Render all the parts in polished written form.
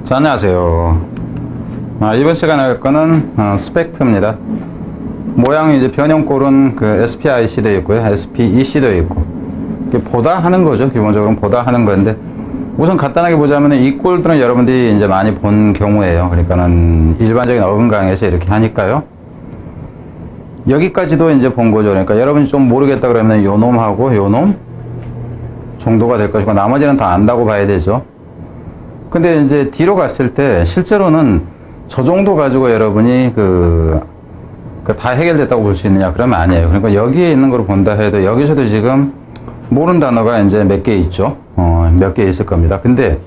자, 안녕하세요. 이번 시간에 할 거는 스펙트입니다. 모양이 이제 변형꼴은 그 SPIC도 있고요, SPEC도 있고, 보다 하는 거죠. 기본적으로 보다 하는 건데, 우선 간단하게 보자면 이 꼴들은 여러분들이 이제 많이 본 경우예요. 그러니까는 일반적인 어근 강의에서 이렇게 하니까요. 여기까지도 이제 본 거죠. 그러니까 여러분이 좀 모르겠다 그러면 요 놈하고 요 놈 정도가 될 것이고, 나머지는 다 안다고 봐야 되죠. 근데 이제 뒤로 갔을 때 실제로는 저 정도 가지고 여러분이 다 해결됐다고 볼 수 있느냐? 그러면 아니에요. 그러니까 여기에 있는 걸 본다 해도 여기서도 지금 모르는 단어가 이제 몇 개 있죠. 몇 개 있을 겁니다. 근데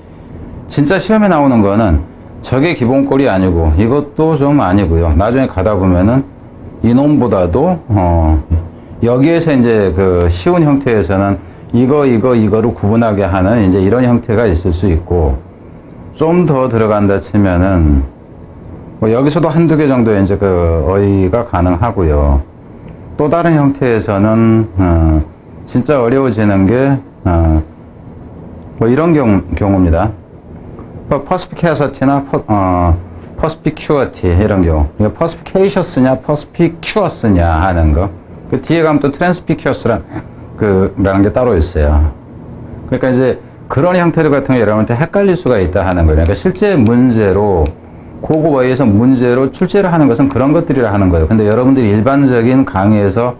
진짜 시험에 나오는 거는 저게 기본꼴이 아니고 이것도 좀 아니고요. 나중에 가다 보면은 이놈보다도 여기에서 이제 그 쉬운 형태에서는 이거를 구분하게 하는 이제 이런 형태가 있을 수 있고, 좀 더 들어간다 치면은 뭐 여기서도 한두 개 정도 이제 그 어휘가 가능하고요. 또 다른 형태에서는 진짜 어려워지는 게 뭐 이런 경우입니다. perspicacity,나 perspicuity 이런 경우. perspicacious냐 perspicuous냐 하는 거. 그 뒤에 가면 또 transspicuous라는 게 따로 있어요. 그러니까 이제 그런 형태들 같은 게 여러분한테 헷갈릴 수가 있다 하는 거예요. 그러니까 실제 문제로 고급 어휘에서 문제로 출제를 하는 것은 그런 것들이라 하는 거예요. 근데 여러분들이 일반적인 강의에서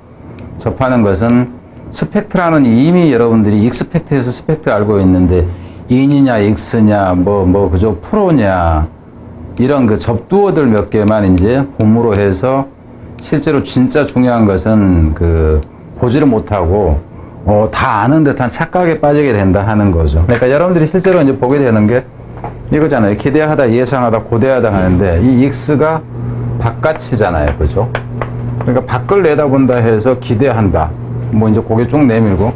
접하는 것은 스펙트라는, 이미 여러분들이 익스펙트에서 스펙트 알고 있는데 인이냐 익스냐 그죠, 프로냐 이런 그 접두어들 몇 개만 이제 봄으로 해서 실제로 진짜 중요한 것은 보지를 못하고 다 아는 듯한 착각에 빠지게 된다 하는 거죠. 그러니까 여러분들이 실제로 이제 보게 되는 게 이거잖아요. 기대하다, 예상하다, 고대하다 하는데 이 익스가 바깥이잖아요. 그죠? 그러니까 밖을 내다본다 해서 기대한다. 뭐 이제 고개 쭉 내밀고,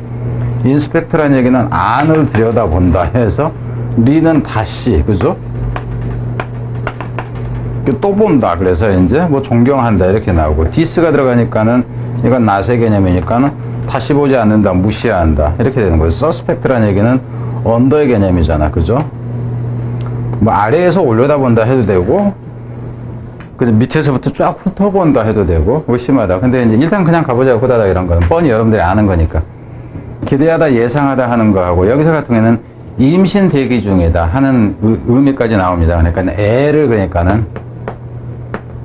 인스펙트라는 얘기는 안을 들여다본다 해서 리는 다시, 그죠? 또 본다. 그래서 이제 뭐 존경한다 이렇게 나오고, 디스가 들어가니까는 이건 나세 개념이니까는 다시 보지 않는다, 무시한다 이렇게 되는 거예요. 서스펙트라는 얘기는 언더의 개념이잖아. 그죠? 뭐 아래에서 올려다본다 해도 되고, 그죠? 밑에서부터 쫙 훑어본다 해도 되고, 의심하다. 근데 이제 일단 그냥 가보자, 후다닥 이런 거는 뻔히 여러분들이 아는 거니까. 기대하다, 예상하다 하는 거하고, 여기서 같은 경우에는 임신 대기 중이다 하는 의미까지 나옵니다. 그러니까는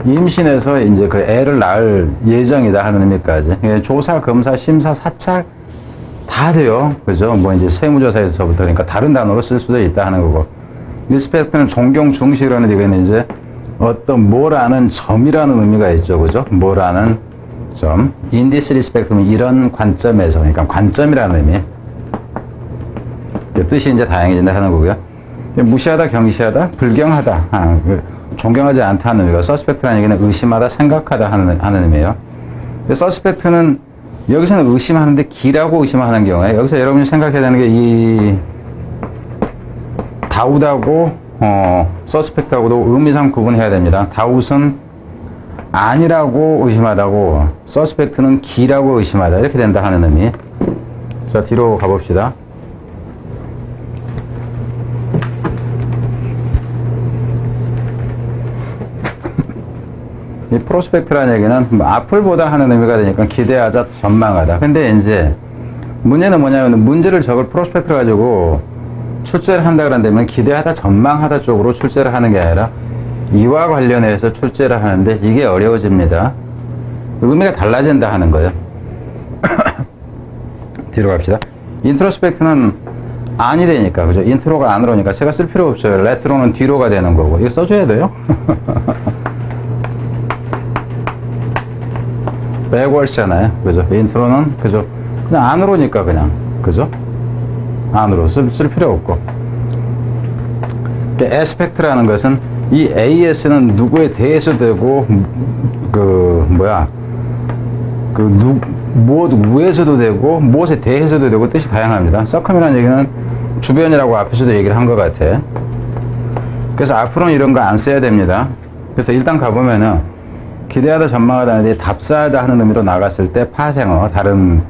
임신해서 이제 그 애를 낳을 예정이다 하는 의미까지. 조사, 검사, 심사, 사찰 다 돼요. 그죠? 뭐 이제 세무조사에서부터, 그러니까 다른 단어로 쓸 수도 있다 하는 거고. 리스펙트는 존경, 중시라는 얘기는 이제 어떤 뭐라는 점이라는 의미가 있죠. 그죠? 뭐라는 점. In this respect는 이런 관점에서, 그러니까 관점이라는 의미. 뜻이 이제 다양해진다 하는 거고요. 무시하다, 경시하다, 불경하다, 존경하지 않다 하는 의미가, 서스펙트라는 얘기는 의심하다, 생각하다 하는 의미예요. 서스펙트는 여기서는 의심하는데 기라고 의심하는 경우에, 여기서 여러분이 생각해야 되는 게 이 다웃하고 서스펙트하고도 의미상 구분해야 됩니다. 다웃은 아니라고 의심하다고, 서스펙트는 기라고 의심하다 이렇게 된다 하는 의미. 자, 뒤로 가봅시다. 이 프로스펙트라는 얘기는 앞을 보다 하는 의미가 되니까 기대하자, 전망하다. 근데 이제 문제는 뭐냐면, 문제를 적을 프로스펙트를 가지고 출제를 한다 그런다면 기대하다, 전망하다 쪽으로 출제를 하는 게 아니라 이와 관련해서 출제를 하는데 이게 어려워집니다. 의미가 달라진다 하는 거예요. 뒤로 갑시다. 인트로스펙트는 안이 되니까, 그죠? 인트로가 안으로 오니까 제가 쓸 필요 없어요. 레트로는 뒤로가 되는 거고. 이거 써줘야 돼요. 백월스잖아요. 그죠? 인트로는, 그죠? 그냥 안으로 오니까 그냥, 그죠? 안으로 쓸 필요 없고. 에스펙트라는 것은 이 AS는 누구에 대해서 되고, 무에서도 되고, 무엇에 대해서도 되고, 뜻이 다양합니다. 서컴이라는 얘기는 주변이라고 앞에서도 얘기를 한 것 같아. 그래서 앞으로는 이런 거 안 써야 됩니다. 그래서 일단 가보면은, 기대하다, 전망하다 하는데 답사하다 하는 의미로 나갔을 때 파생어, 다른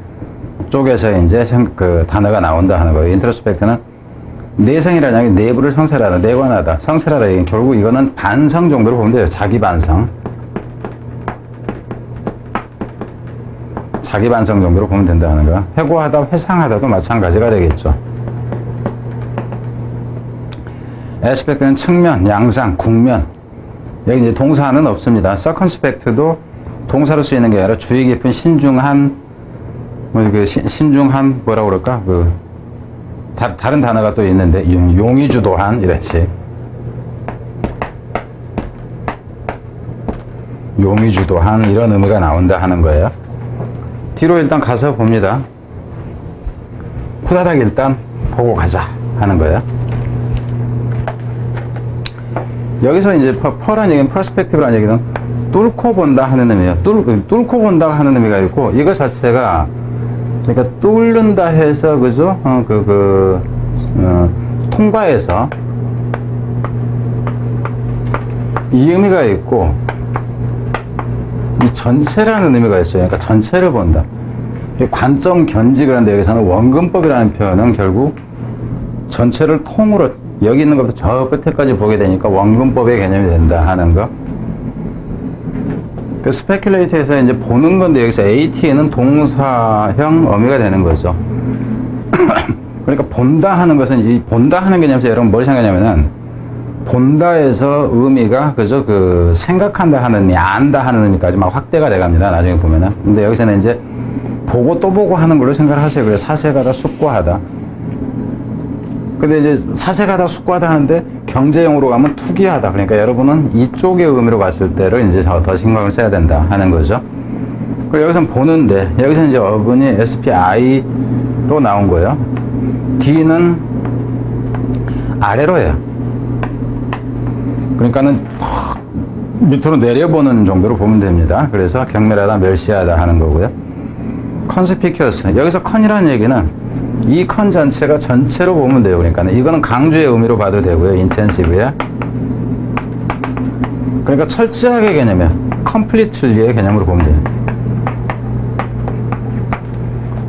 쪽에서 이제 그 단어가 나온다 하는 거예요. 인트로스펙트는 내성이라는 게 내부를 성찰하다, 내관하다, 성찰하다. 결국 이거는 반성 정도로 보면 돼요. 자기 반성. 자기 반성 정도로 보면 된다는 거. 회고하다, 회상하다도 마찬가지가 되겠죠. 에스펙트는 측면, 양상, 국면. 여기 이제 동사는 없습니다. 서컨스펙트도 동사로 쓰이는 게 아니라 주의 깊은 신중한, 신중한 뭐라고 그럴까? 다른 단어가 또 있는데, 용의주도한, 이런 식. 용의주도한, 이런 의미가 나온다 하는 거예요. 뒤로 일단 가서 봅니다. 후다닥 일단 보고 가자 하는 거예요. 여기서 이제 퍼라는 얘기는, 퍼스펙티브라는 얘기는 뚫고 본다 하는 의미예요. 뚫고 본다 하는 의미가 있고, 이거 자체가, 그러니까 뚫는다 해서, 그죠? 통과해서, 이 의미가 있고, 이 전체라는 의미가 있어요. 그러니까 전체를 본다. 관점 견지, 그런데 여기서는 원근법이라는 표현은 결국 전체를 통으로 여기 있는 것부터 저 끝에까지 보게 되니까 원근법의 개념이 된다 하는 거. 그 스페큘레이트에서 이제 보는 건데, 여기서 AT는 동사형 어미가 되는 거죠. 그러니까 본다 하는 것은, 이 본다 하는 개념에서 여러분 뭘 생각하냐면은, 본다에서 의미가, 그죠? 생각한다 하는 의미, 안다 하는 의미까지 막 확대가 돼 갑니다. 나중에 보면은. 근데 여기서는 이제 보고 또 보고 하는 걸로 생각을 하세요. 그래서 사색하다, 숙고하다. 근데 이제 사색하다, 숙고하다 하는데 경제용으로 가면 투기하다. 그러니까 여러분은 이쪽의 의미로 봤을 때를 이제 더 신경을 써야 된다 하는 거죠. 그리고 여기서는 보는데, 여기서 이제 어근이 SPI로 나온 거예요. D는 아래로 해요. 그러니까는 밑으로 내려보는 정도로 보면 됩니다. 그래서 경멸하다, 멸시하다 하는 거고요. 컨스피큐어스. 여기서 컨이라는 얘기는 이 컨 전체가 전체로 보면 돼요. 그러니까 이거는 강조의 의미로 봐도 되고요. 인텐시브에. 그러니까 철저하게 개념이에요. 컴플리틀리의 개념으로 보면 돼요.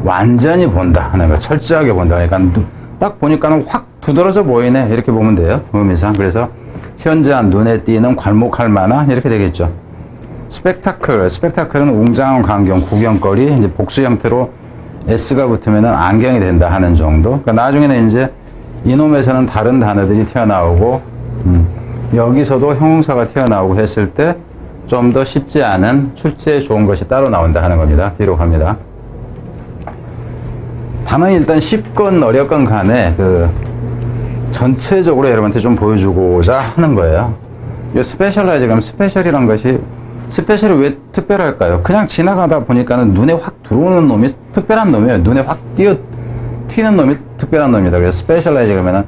완전히 본다 하는 거. 철저하게 본다. 그러니까 딱 보니까는 확 두드러져 보이네. 이렇게 보면 돼요. 의미상. 그래서 현저한, 눈에 띄는, 괄목할 만한, 이렇게 되겠죠. 스펙타클. 스펙타클은 웅장한 광경, 구경거리, 이제 복수 형태로 S가 붙으면 안경이 된다 하는 정도. 그러니까 나중에는 이제 이놈에서는 다른 단어들이 튀어나오고, 여기서도 형용사가 튀어나오고 했을 때 좀 더 쉽지 않은 출제에 좋은 것이 따로 나온다 하는 겁니다. 뒤로 갑니다. 단어는 일단 쉽건 어렵건 간에 전체적으로 여러분한테 좀 보여주고자 하는 거예요. 이 스페셜라이즈, 그럼 스페셜이란 것이, 스페셜이 왜 특별할까요? 그냥 지나가다 보니까는 눈에 확 들어오는 놈이 특별한 놈이에요. 눈에 확 튀는 놈이 특별한 놈이다. 그래서 스페셜라이즈 그러면은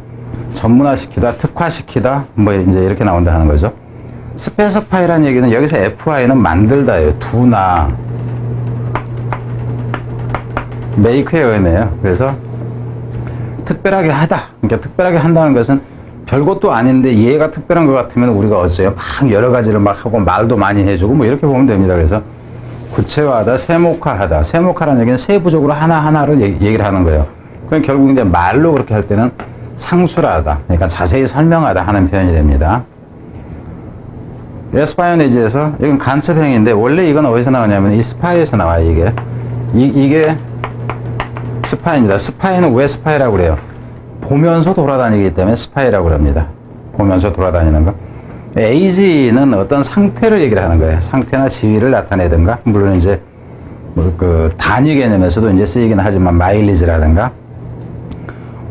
전문화시키다, 특화시키다, 뭐 이제 이렇게 나온다 하는 거죠. 스페시파이라는 얘기는 여기서 FI는 만들다예요. 두나. 메이크의 의미예요. 그래서 특별하게 하다. 그러니까 특별하게 한다는 것은 별것도 아닌데 얘가 특별한 것 같으면 우리가 어째요? 막 여러 가지를 막 하고 말도 많이 해주고 뭐 이렇게 보면 됩니다. 그래서 구체화하다, 세목화하다. 세목화라는 얘기는 세부적으로 하나하나를 얘기를 하는 거예요. 그럼 결국 이제 말로 그렇게 할 때는 상술하다. 그러니까 자세히 설명하다 하는 표현이 됩니다. 에스파이오니지에서 이건 간첩행위인데 원래 이건 어디서 나오냐면 이 스파이에서 나와요. 이게 스파이입니다. 스파이는 왜 스파이라고 그래요? 보면서 돌아다니기 때문에 스파이라고 합니다. 보면서 돌아다니는 거. 에이지는 어떤 상태를 얘기를 하는 거예요. 상태나 지위를 나타내든가, 물론 이제 단위 개념에서도 이제 쓰이긴 하지만 마일리지라든가.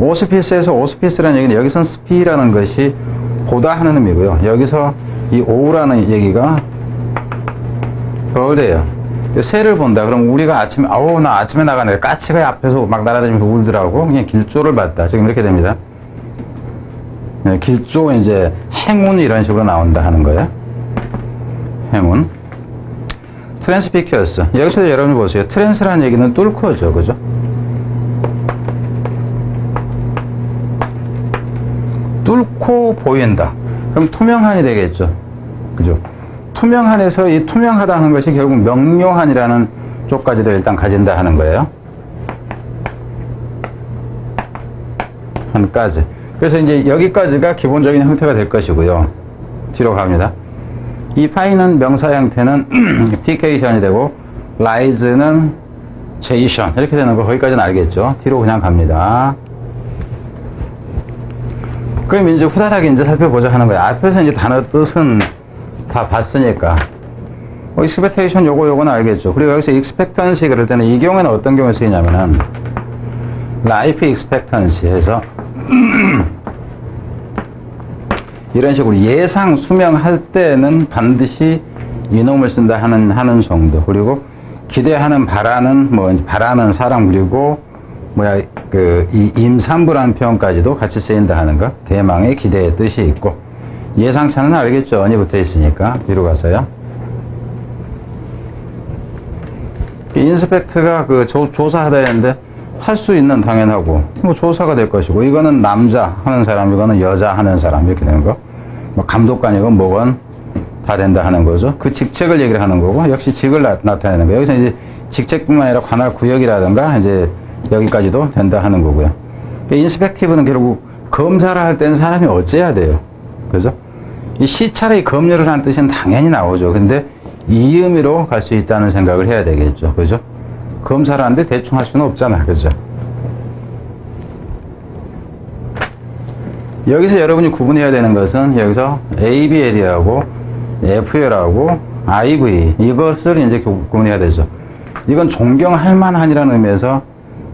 오스피스에서 오스피스라는 얘기는 여기선 스피라는 것이 보다 하는 의미고요. 여기서 이 오라는 얘기가 벌드예요. 새를 본다. 그럼 우리가 아침에, 나 아침에 나가는데 까치가 앞에서 막 날아다니면서 울더라고. 그냥 길조를 봤다. 지금 이렇게 됩니다. 길조, 이제 행운 이런 식으로 나온다 하는 거예요. 행운. 트랜스피큐어스. 여기서 여러분이 보세요. 트랜스라는 얘기는 뚫고죠. 그죠? 뚫고 보인다. 그럼 투명한이 되겠죠. 그죠? 투명한에서 이 투명하다 하는 것이 결국 명료한이라는 쪽까지도 일단 가진다 하는 거예요. 한까지. 그래서 이제 여기까지가 기본적인 형태가 될 것이고요. 뒤로 갑니다. 이 파이는 명사 형태는 피케이션이 되고 라이즈는 제이션 이렇게 되는 거 거기까지는 알겠죠. 뒤로 그냥 갑니다. 그럼 이제 후다닥 이제 살펴보자 하는 거야. 앞에서 이제 단어 뜻은 다 봤으니까. expectation 요거는 알겠죠. 그리고 여기서 expectancy 그럴 때는 이 경우에는 어떤 경우에 쓰이냐면은 life expectancy 해서 이런 식으로 예상 수명할 때는 반드시 이놈을 쓴다 하는 정도. 그리고 기대하는 바라는 사람 그리고 이 임산부라는 표현까지도 같이 쓰인다 하는 거. 대망의 기대의 뜻이 있고 예상차는 알겠죠. 언이 붙어 있으니까 뒤로 가서요. 인스펙트가 조사하다 했는데 할 수 있는 당연하고 조사가 될 것이고 이거는 남자 하는 사람 이거는 여자 하는 사람 이렇게 되는 거. 감독관이건 뭐건 다 된다 하는 거죠. 그 직책을 얘기를 하는 거고 역시 직을 나타내는 거예요. 여기서 이제 직책뿐만 아니라 관할 구역이라든가 이제 여기까지도 된다 하는 거고요. 인스펙티브는 결국 검사를 할 때는 사람이 어째야 돼요. 그죠? 이 시차라리 검열을 한 뜻은 당연히 나오죠. 근데 이 의미로 갈 수 있다는 생각을 해야 되겠죠. 그죠? 검사를 하는데 대충 할 수는 없잖아. 그죠? 여기서 여러분이 구분해야 되는 것은 여기서 ABL이하고 FL하고 IV 이것을 이제 구분해야 되죠. 이건 존경할 만한이라는 의미에서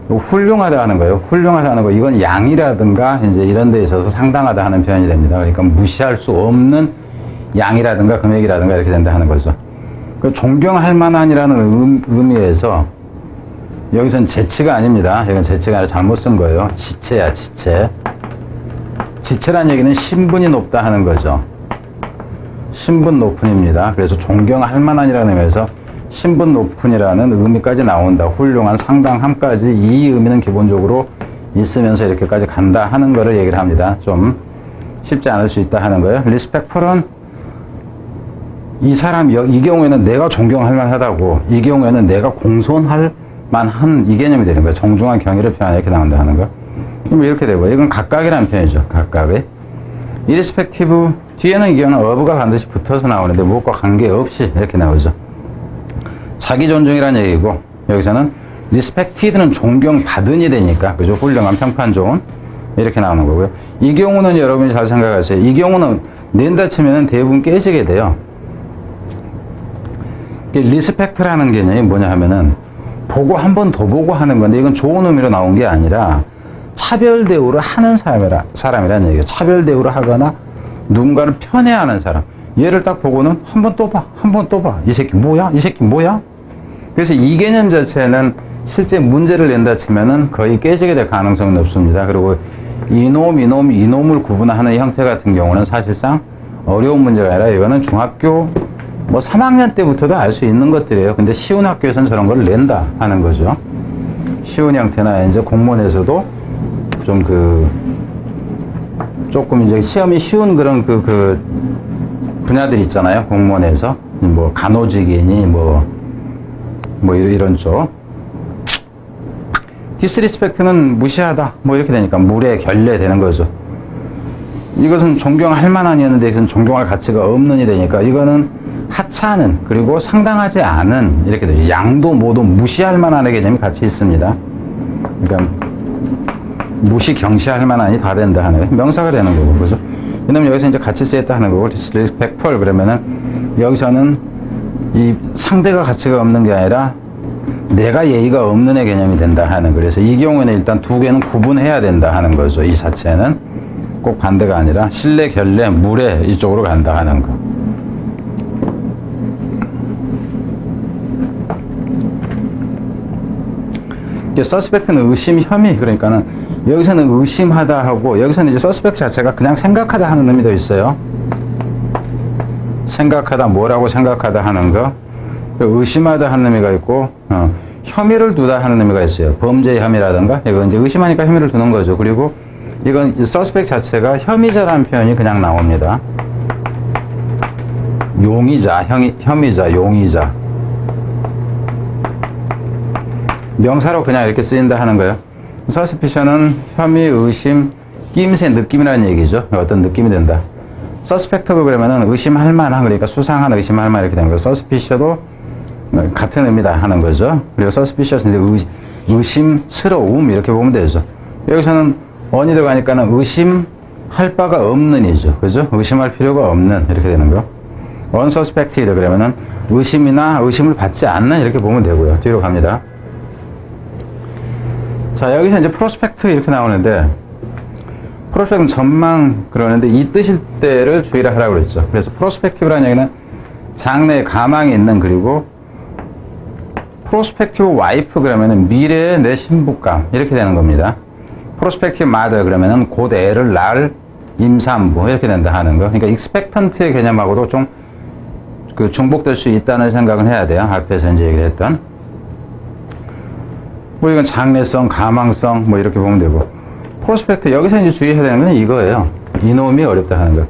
훌륭하다 하는 거예요. 훌륭하다 하는 거. 이건 양이라든가 이제 이런 데 있어서 상당하다 하는 표현이 됩니다. 그러니까 무시할 수 없는 양이라든가 금액이라든가 이렇게 된다 하는 거죠. 존경할 만한이라는 의미에서 여기서는 재치가 아닙니다. 이건 재치가 아니라 잘못 쓴 거예요. 지체야, 지체. 지체란 얘기는 신분이 높다 하는 거죠. 신분 높은입니다. 그래서 존경할 만한이라는 의미에서 신분 높은이라는 의미까지 나온다. 훌륭한, 상당함까지 이 의미는 기본적으로 있으면서 이렇게까지 간다 하는 거를 얘기를 합니다. 좀 쉽지 않을 수 있다 하는 거예요. 리스펙풀은 이 사람, 이 경우에는 내가 존경할 만하다고, 이 경우에는 내가 공손할 만한 이 개념이 되는 거예요. 정중한 경의를 표현해 이렇게 나온다 하는 거. 그럼 이렇게 되고, 이건 각각이라는 표현이죠. 각각의. irrespective, 뒤에는 이 경우는 of가 반드시 붙어서 나오는데 무엇과 관계없이 이렇게 나오죠. 자기 존중이라는 얘기고, 여기서는 respected는 존경받은이 되니까, 그죠? 훌륭한, 평판 좋은, 이렇게 나오는 거고요. 이 경우는 여러분이 잘 생각하세요. 이 경우는 낸다 치면은 대부분 깨지게 돼요. 리스펙트라는 개념이 뭐냐 하면은, 보고 한 번 더 보고 하는 건데, 이건 좋은 의미로 나온 게 아니라, 차별 대우를 하는 사람이라는 얘기예요. 차별 대우를 하거나, 누군가를 편애하는 사람. 얘를 딱 보고는 한 번 또 봐, 한 번 또 봐. 이 새끼 뭐야? 이 새끼 뭐야? 그래서 이 개념 자체는 실제 문제를 낸다 치면은 거의 깨지게 될 가능성이 높습니다. 그리고 이놈을 구분하는 형태 같은 경우는 사실상 어려운 문제가 아니라 이거는 중학교 3학년 때부터도 알 수 있는 것들이에요. 근데 쉬운 학교에서는 저런 걸 낸다 하는 거죠. 쉬운 형태나 이제 공무원에서도 좀 조금 이제 시험이 쉬운 그런 분야들 있잖아요. 공무원에서. 간호직이니 이런 쪽. 디스리스펙트는 무시하다. 이렇게 되니까 물에 결례되는 거죠. 이것은 존경할 만한이었는데 이것은 존경할 가치가 없는이 되니까 이거는 하찮은 그리고 상당하지 않은 이렇게 되죠. 양도 모도 무시할 만한의 개념이 같이 있습니다. 그러니까 무시 경시할 만한이 다 된다 하는 명사가 되는 거고 그죠? 왜냐면 여기서 이제 같이 쓰였다 하는 거고 disrespectful 그러면은 여기서는 이 상대가 가치가 없는 게 아니라 내가 예의가 없는 애 개념이 된다 하는 거. 그래서 이 경우에는 일단 두 개는 구분해야 된다 하는 거죠. 이 자체는 꼭 반대가 아니라 신뢰, 결례, 무례 이쪽으로 간다 하는 거. 서스펙트는 의심, 혐의 그러니까는 여기서는 의심하다 하고 여기서는 이제 서스펙트 자체가 그냥 생각하다 하는 의미도 있어요. 생각하다 뭐라고 생각하다 하는 거. 의심하다 하는 의미가 있고 혐의를 두다 하는 의미가 있어요. 범죄 혐의라든가 이건 이제 의심하니까 혐의를 두는 거죠. 그리고 이건 서스펙트 자체가 혐의자라는 표현이 그냥 나옵니다. 용의자, 혐의자, 용의자. 명사로 그냥 이렇게 쓰인다 하는 거예요. 서스피션은 혐의, 의심, 끼임새 느낌이라는 얘기죠. 어떤 느낌이 든다. 서스펙트가 그러면은 의심할 만한, 그러니까 수상한, 의심할 만한 이렇게 되는 거예요. 서스피셔도 같은 의미다 하는 거죠. 그리고 서스피셔스 이제 의심스러움 이렇게 보면 되죠. 여기서는 on이 들어가니까는 의심할 바가 없는 이죠. 그죠? 의심할 필요가 없는 이렇게 되는 거. unsuspected 그러면은 의심이나 의심을 받지 않는 이렇게 보면 되고요. 뒤로 갑니다. 자, 여기서 이제 프로스펙트 이렇게 나오는데, 프로스펙트는 전망 그러는데 이 뜻일 때를 주의를 하라고 그랬죠. 그래서 프로스펙티브라는 얘기는 장래에 가망이 있는, 그리고 프로스펙티브 와이프 그러면은 미래의 내 신부감 이렇게 되는 겁니다. 프로스펙티브 마더 그러면은 곧 애를 낳을 임산부 이렇게 된다 하는 거. 그러니까 익스펙턴트의 개념하고도 좀 그 중복될 수 있다는 생각을 해야 돼요. 앞에서 이제 얘기를 했던. 뭐 이건 장래성, 가망성 뭐 이렇게 보면 되고. 프로스펙터 여기서 이제 주의해야 되는 건 이거예요. 이놈이 어렵다 하는 거.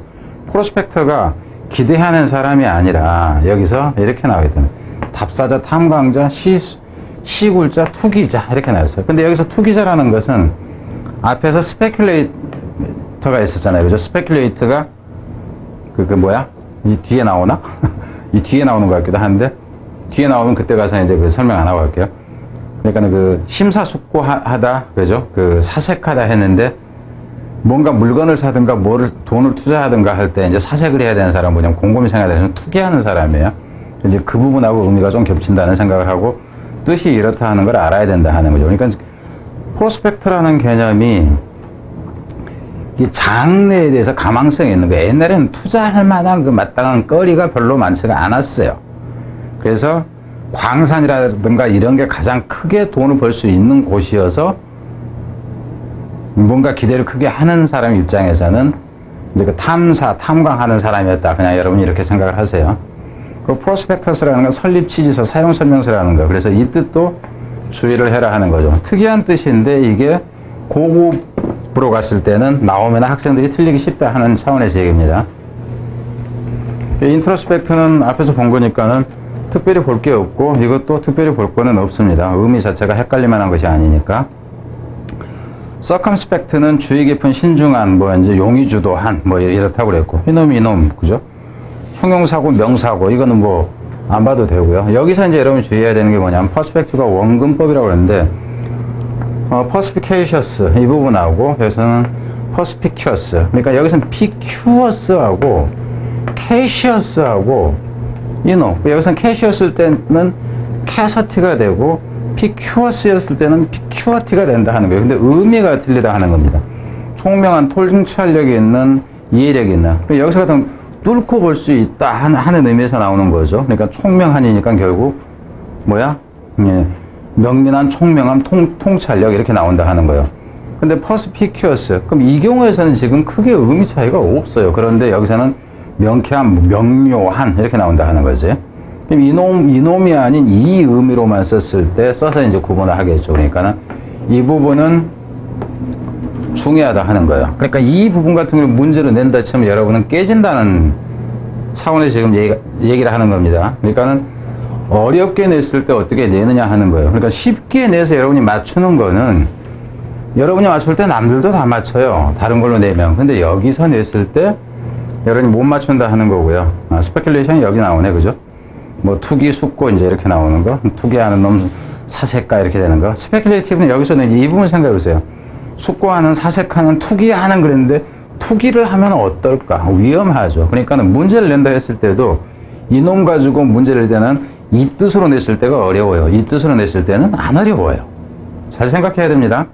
프로스펙터가 기대하는 사람이 아니라 여기서 이렇게 나오게 되는 답사자, 탐광자, 시굴자, 투기자 이렇게 나왔어요. 근데 여기서 투기자라는 것은 앞에서 스페큘레이터가 있었잖아요. 그죠? 스페큘레이터가 그 뭐야? 이 뒤에 나오나? 이 뒤에 나오는 것 같기도 한데, 뒤에 나오면 그때 가서 이제 그 설명 안 하고 갈게요. 그러니까 그 심사숙고하다, 그죠? 그 사색하다 했는데, 뭔가 물건을 사든가 뭐를 돈을 투자하든가 할 때 이제 사색을 해야 되는 사람, 뭐냐면 곰곰이 생각해야 되는 투기하는 사람이에요. 이제 그 부분하고 의미가 좀 겹친다는 생각을 하고, 뜻이 이렇다 하는 걸 알아야 된다 하는 거죠. 그러니까 프로스펙트라는 개념이 이 장래에 대해서 가망성이 있는 거예요. 옛날에는 투자할 만한 그 마땅한 거리가 별로 많지가 않았어요. 그래서 광산이라든가 이런 게 가장 크게 돈을 벌 수 있는 곳이어서 뭔가 기대를 크게 하는 사람 입장에서는 이제 그 탐광하는 사람이었다. 그냥 여러분이 이렇게 생각을 하세요. 그 프로스펙터스라는 건 설립 취지서, 사용 설명서라는 거. 그래서 이 뜻도 주의를 해라 하는 거죠. 특이한 뜻인데 이게 고급으로 갔을 때는 나오면 학생들이 틀리기 쉽다 하는 차원에서 얘기입니다. 인트로스펙트는 앞에서 본 거니까는 특별히 볼 게 없고 이것도 특별히 볼 거는 없습니다. 의미 자체가 헷갈릴 만한 것이 아니니까. 서컴스펙트는 주의 깊은 신중한, 뭐 이제 용의주도한, 뭐 이렇다고 그랬고, 이놈, 그죠? 형용사고, 명사고, 이거는 뭐 안 봐도 되고요. 여기서 이제 여러분 주의해야 되는 게 뭐냐면, 퍼스펙티브가 원근법이라고 그러는데, 퍼스피케이셔스 이 부분하고 여기서는 퍼스피큐어스, 그러니까 여기서는 피큐어스하고 캐시어스하고 여기서는 캐시어스일 때는 캐서티가 되고 피큐어스였을 때는 피큐어티가 된다 하는 거예요. 근데 의미가 틀리다 하는 겁니다. 총명한 통찰력이 있는, 이해력이 있는. 여기서 같은 뚫고 볼 수 있다 하는 의미에서 나오는 거죠. 그러니까 총명한이니까 결국 뭐야? 예, 명민한, 총명한, 통찰력 이렇게 나온다 하는 거예요. 근데 퍼스피큐어스, 그럼 이 경우에서는 지금 크게 의미 차이가 없어요. 그런데 여기서는 명쾌한, 명료한 이렇게 나온다 하는 거지. 그럼 이놈이 아닌 이 의미로만 썼을 때 써서 이제 구분을 하겠죠. 그러니까는 이 부분은 중요하다 하는 거예요. 그러니까 이 부분 같은 경우 문제를 낸다 치면 여러분은 깨진다는 차원에서 지금 얘기를 하는 겁니다. 그러니까는 어렵게 냈을 때 어떻게 내느냐 하는 거예요. 그러니까 쉽게 내서 여러분이 맞추는 거는 여러분이 맞출 때 남들도 다 맞춰요. 다른 걸로 내면. 근데 여기서 냈을 때 여러분이 못 맞춘다 하는 거고요. 스페큘레이션이 여기 나오네, 그죠? 뭐 투기, 숙고 이제 이렇게 나오는 거, 투기하는 놈, 사색가 이렇게 되는 거. 스페큘레이티브는 여기서는 이 부분 생각해 보세요. 숙고하는, 사색하는, 투기하는 그랬는데 투기를 하면 어떨까? 위험하죠. 그러니까는 문제를 낸다 했을 때도 이놈 가지고 문제를 낼 때는 이 뜻으로 냈을 때가 어려워요. 이 뜻으로 냈을 때는 안 어려워요. 잘 생각해야 됩니다.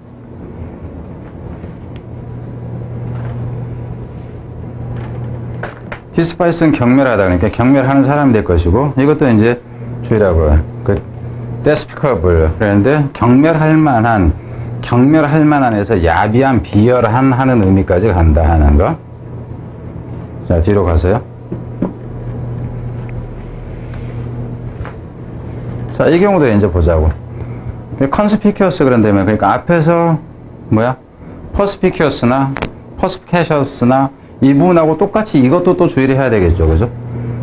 디스파이스는 경멸하다. 그러니까 경멸하는 사람이 될 것이고, 이것도 이제 주의라고 해요. 그 despicable 그랬는데 경멸할 만한에서 야비한, 비열한 하는 의미까지 간다 하는 거. 자, 뒤로 가세요. 자, 이 경우도 이제 보자고. conspicuous 그런다면, 그러니까 앞에서 뭐야? perspicuous나 perspicacious 이 부분하고 똑같이 이것도 또 주의를 해야 되겠죠. 그죠?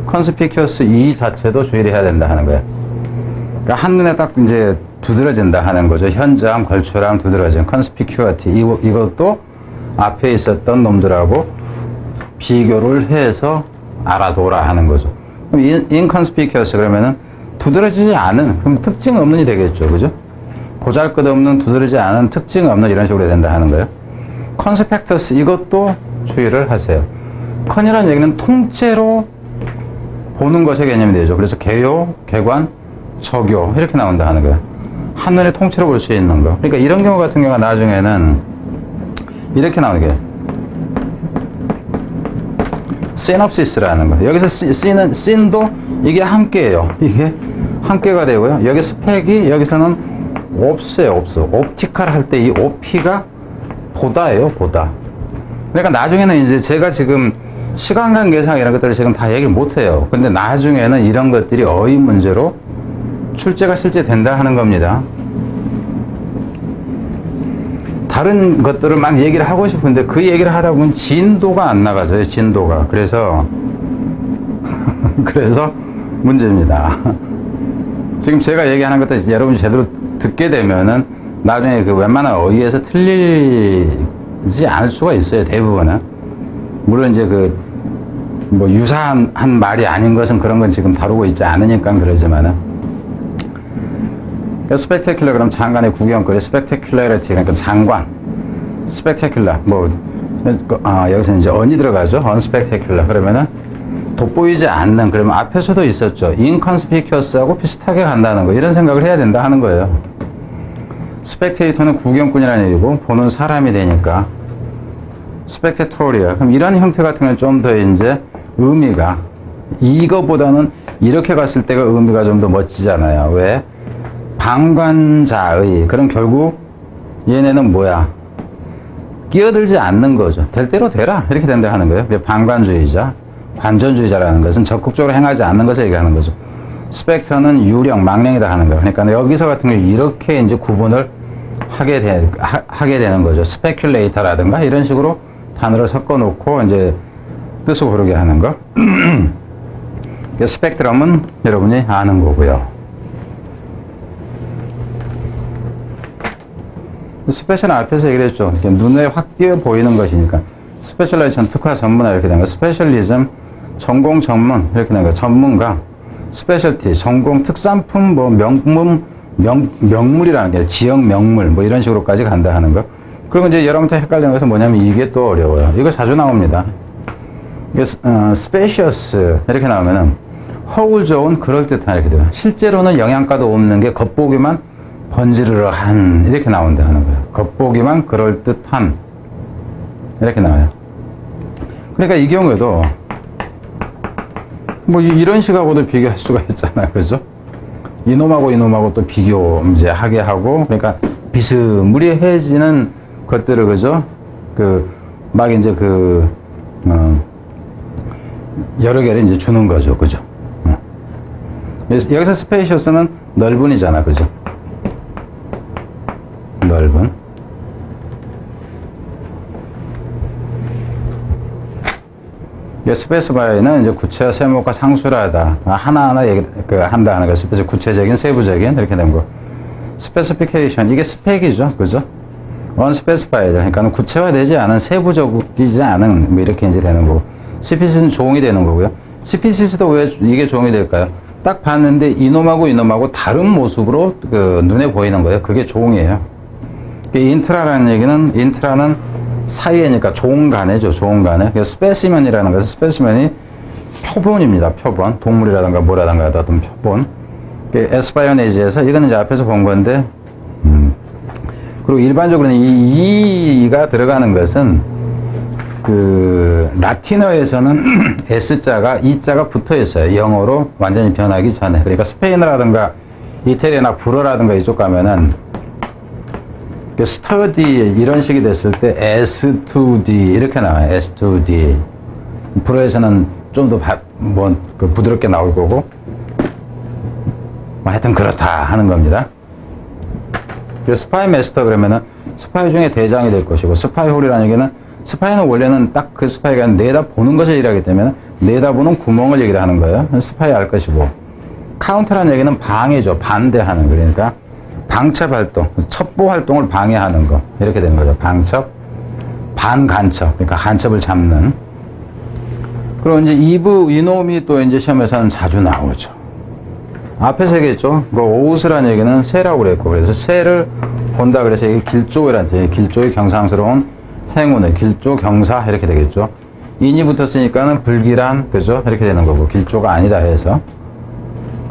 conspicuous 이 자체도 주의를 해야 된다 하는 거예요. 그러니까 한눈에 딱 이제 두드러진다 하는 거죠. 현저함, 걸출함, 두드러짐, conspicuity. 이것도 앞에 있었던 놈들하고 비교를 해서 알아둬라 하는 거죠. 그럼 inconspicuous 그러면은 두드러지지 않은, 그럼 특징 없는이 되겠죠. 그죠? 보잘것없는, 두드러지지 않은, 특징 없는 이런 식으로 된다 하는 거예요. conspectus 이것도 주의를 하세요. con이라는 얘기는 통째로 보는 것의 개념이 되죠. 그래서 개요, 개관, 적요 이렇게 나온다 하는 거예요. 한눈에 통째로 볼 수 있는 거. 그러니까 이런 경우 같은 경우가 나중에는 이렇게 나오는 게 시놉시스라는 거. 여기서 씬도 이게 함께예요. 이게 함께가 되고요. 여기 스펙이 여기서는 없어요. 없어. 옵티컬 할 때 이 OP가 보다예요. 보다. 그러니까 나중에는 이제 제가 지금 시간 관계상 이런 것들을 지금 다 얘기를 못 해요. 근데 나중에는 이런 것들이 어휘 문제로 출제가 실제 된다 하는 겁니다. 다른 것들을 막 얘기를 하고 싶은데 그 얘기를 하다 보면 진도가 안 나가져요. 진도가. 그래서 문제입니다. 지금 제가 얘기하는 것들 여러분이 제대로 듣게 되면은 나중에 그 웬만한 어휘에서 틀리지 않을 수가 있어요. 대부분은. 물론 이제 그 뭐 유사한 말이 아닌 것은 그런 건 지금 다루고 있지 않으니까 그러지만은. spectacular 그럼 장관의 구경거리, spectacularity 그러니까 장관, spectacular 여기서 이제 on이 들어가죠. unspectacular 그러면은 돋보이지 않는, 그러면 앞에서도 있었죠. inconspicuous하고 비슷하게 간다는 거, 이런 생각을 해야 된다 하는 거예요. spectator는 구경꾼이라는 얘기고 보는 사람이 되니까 spectatorial. 그럼 이런 형태 같은 경우는 좀 더 이제 의미가 이거보다는 이렇게 갔을 때가 의미가 좀 더 멋지잖아요. 왜? 방관자의, 그럼 결국 얘네는 뭐야? 끼어들지 않는 거죠. 될 대로 되라 이렇게 된다 하는 거예요. 방관주의자, 관전주의자라는 것은 적극적으로 행하지 않는 것을 얘기하는 거죠. 스펙터는 유령, 망령이다 하는 거예요. 그러니까 여기서 같은 경우 이렇게 이제 구분을 하게 되는 거죠. 스페큘레이터라든가 이런 식으로 단어를 섞어 놓고 이제 뜻을 고르게 하는 거. 스펙트럼은 여러분이 아는 거고요. 스페셜은 앞에서 얘기를 했죠. 눈에 확 띄어 보이는 것이니까. 스페셜라이제이션, 특화, 전문화 이렇게 되는 거. 스페셜리즘, 전공, 전문 이렇게 되는 거. 전문가, 스페셜티, 전공, 특산품, 뭐 명물이라는 게 지역 명물 뭐 이런 식으로까지 간다 하는 거. 그리고 이제 여러분한테 헷갈리는 것은 뭐냐면 이게 또 어려워요. 이거 자주 나옵니다. 이게 spacious 이렇게 나오면은 허울 좋은, 그럴듯한 이렇게 돼요. 실제로는 영양가도 없는 게 겉보기만 번지르르한 이렇게 나온다 하는 거예요. 겉보기만 그럴듯한 이렇게 나와요. 그러니까 이 경우에도 뭐 이런 식하고도 비교할 수가 있잖아요. 그죠? 이놈하고 또 비교 이제 하게 하고, 그러니까 비스무리해지는 것들을, 그죠? 막 이제 여러 개를 이제 주는 거죠. 그죠? 여기서 스페이셔스는 넓은이잖아. 그죠? 넓은. 스페이스바이는 이제 구체와 세모가 상술하다. 하나하나 한다 하는 거. 스페이스 구체적인, 세부적인 이렇게 된 거. 스페시피케이션 이게 스펙이죠. 그죠? unspecified 그러니까 구체화되지 않은, 세부적이지 않은 뭐 이렇게 이제 되는 거고. 스피시스는 종이 되는 거고요. 스피시스도 왜 이게 종이 될까요? 딱 봤는데 이놈하고 다른 모습으로 눈에 보이는 거예요. 그게 종이에요. 인트라라는 얘기는, 인트라는 사이에니까 종간에죠. 종간에. 스페시먼이라는 것은, 스페시먼이 표본입니다. 표본. 동물이라든가 뭐라든가 어떤 표본. 에스파이어네이지에서 이거는 이제 앞에서 본 건데, 그리고 일반적으로는 이 이가 들어가는 것은 라틴어에서는 S자가 E자가 붙어 있어요. 영어로 완전히 변하기 전에. 그러니까 스페인어라든가 이태리나 불어라든가 이쪽 가면은 study 이런 식이 됐을 때 S2D 이렇게 나와요. S2D. 불어에서는 좀 더 부드럽게 나올 거고, 하여튼 그렇다 하는 겁니다. 스파이 마스터 그러면은 스파이 중에 대장이 될 것이고, 스파이 홀이라는 얘기는, 스파이는 원래는 딱 그 스파이가 내다보는 것을 얘기하기 때문에 내다보는 구멍을 얘기를 하는 거예요. 스파이 알 것이고, 카운터라는 얘기는 방해죠. 반대하는 거. 그러니까 방첩 활동, 첩보 활동을 방해하는 거 이렇게 되는 거죠. 방첩, 반간첩, 그러니까 간첩을 잡는. 그리고 이제 이놈이 또 이제 시험에서는 자주 나오죠. 앞에서 얘기했죠. 그 오우스라는 얘기는 새라고 그랬고, 그래서 새를 본다 그래서 이게 길조이라는 뜻이에요. 길조의 경상스러운 행운의 길조 경사 이렇게 되겠죠. 인이 붙었으니까는 불길한, 그죠? 이렇게 되는 거고, 길조가 아니다 해서.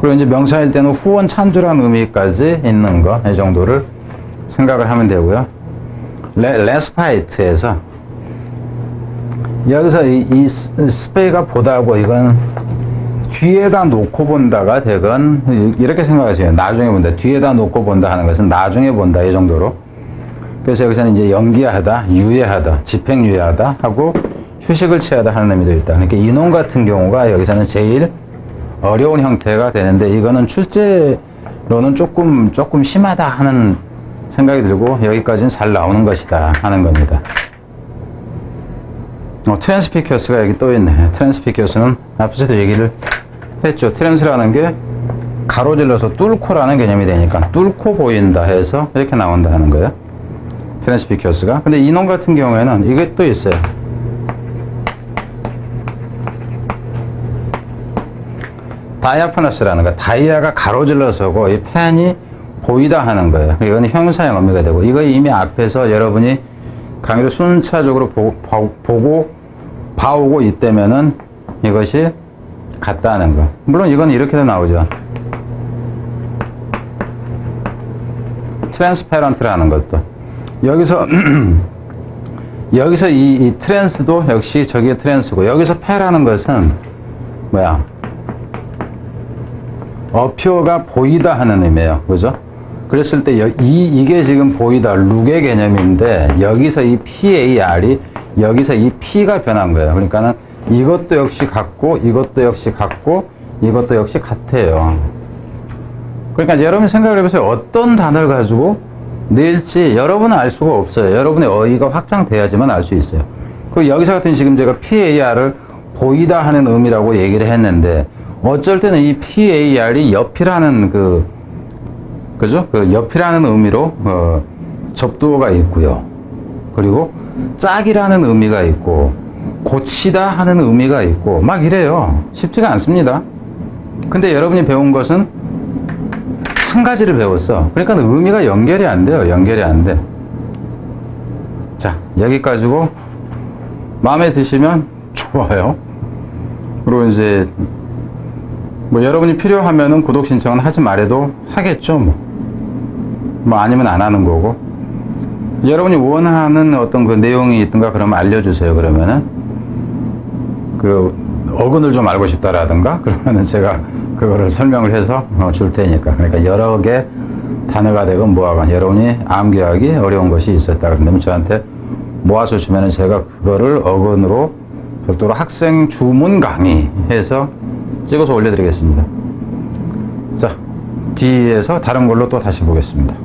그리고 이제 명사일 때는 후원 찬주라는 의미까지 있는 거, 이 정도를 생각을 하면 되고요. 레스파이트에서 여기서 이 스페가 보다고 이건 뒤에다 놓고 본다가 되건 이렇게 생각하세요. 나중에 본다. 뒤에다 놓고 본다 하는 것은 나중에 본다 이 정도로. 그래서 여기서는 이제 연기하다, 유예하다, 집행유예하다 하고 휴식을 취하다 하는 의미도 있다. 그러니까 이놈 같은 경우가 여기서는 제일 어려운 형태가 되는데 이거는 출제로는 조금 심하다 하는 생각이 들고 여기까지는 잘 나오는 것이다 하는 겁니다. 트랜스피큐어스가 여기 또 있네. 트랜스피큐어스는 앞서도 얘기를 했죠. 트랜스라는 게 가로질러서 뚫고라는 개념이 되니까 뚫고 보인다 해서 이렇게 나온다 하는 거예요. 트랜스피큐어스가. 근데 이놈 같은 경우에는 이게 또 있어요. 다이아파너스라는 거. 다이아가 가로질러서고 이 펜이 보이다 하는 거예요. 이건 형사형 의미가 되고 이거 이미 앞에서 여러분이 강의를 순차적으로 봐오고 있다면은 이것이 같다는 거. 물론 이건 이렇게도 나오죠. 트랜스페런트라는 것도. 여기서 이 트랜스도 역시 저기에 트랜스고 여기서 페라는 것은 뭐야? 어표가 보이다 하는 의미예요. 그죠? 그랬을 때 이게 지금 보이다 룩의 개념인데 여기서 이 PAR이 여기서 이 P가 변한 거예요. 그러니까는 이것도 역시 같고 이것도 역시 같고 이것도 역시 같아요. 그러니까 여러분 생각을 해보세요. 어떤 단어를 가지고 낼지 여러분은 알 수가 없어요. 여러분의 어휘가 확장돼야지만 알 수 있어요. 그 여기서 같은 지금 제가 PAR을 보이다 하는 의미라고 얘기를 했는데 어쩔 때는 이 PAR이 옆이라는 그죠? 그 옆이라는 의미로 접두어가 있고요. 그리고 짝이라는 의미가 있고 고치다 하는 의미가 있고 막 이래요. 쉽지가 않습니다. 근데 여러분이 배운 것은 한 가지를 배웠어. 그러니까 의미가 연결이 안 돼요. 연결이 안 돼. 자, 여기까지고 마음에 드시면 좋아요. 그리고 이제 뭐 여러분이 필요하면은 구독 신청은 하지 말아도 하겠죠. 뭐 아니면 안 하는 거고. 여러분이 원하는 어떤 그 내용이 있든가 그러면 알려주세요. 그러면은 그 어근을 좀 알고 싶다라든가 그러면은 제가 그거를 설명을 해서 줄 테니까. 그러니까 여러 개 단어가 되건 뭐하건 여러분이 암기하기 어려운 것이 있었다 그러면 저한테 모아서 주면은 제가 그거를 어근으로 별도로 학생 주문 강의 해서 찍어서 올려드리겠습니다. 자, 뒤에서 다른 걸로 또 다시 보겠습니다.